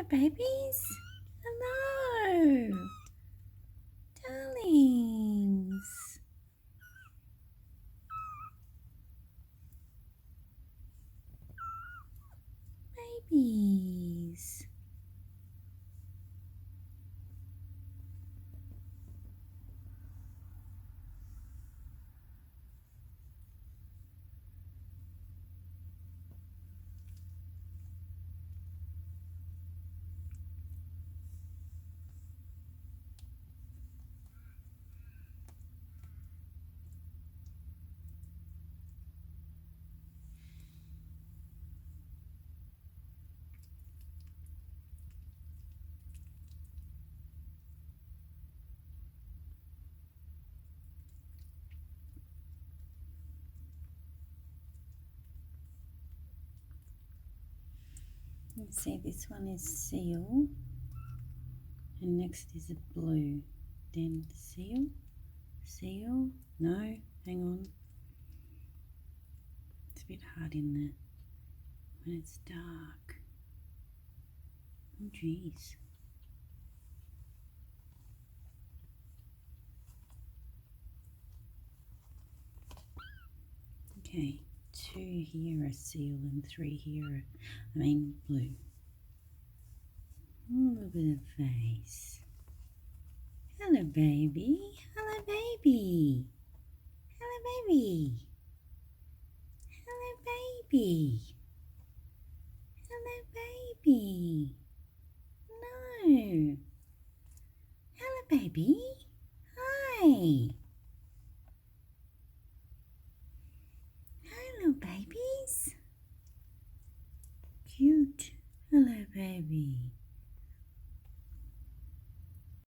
Hello, babies. Hello. Darlings. Babies. Let's see, this one is seal, and next is a blue. Then seal, seal, no, hang on. It's a bit hard in there when it's dark. Oh, geez. Okay, 2 here are seal and 3 here are, blue. A little bit of face. Hello, baby. Hello, baby. Hello, baby. Hello, baby. Hello, baby. No. Hello, baby. Hi. Hello, babies. Cute. Hello, baby.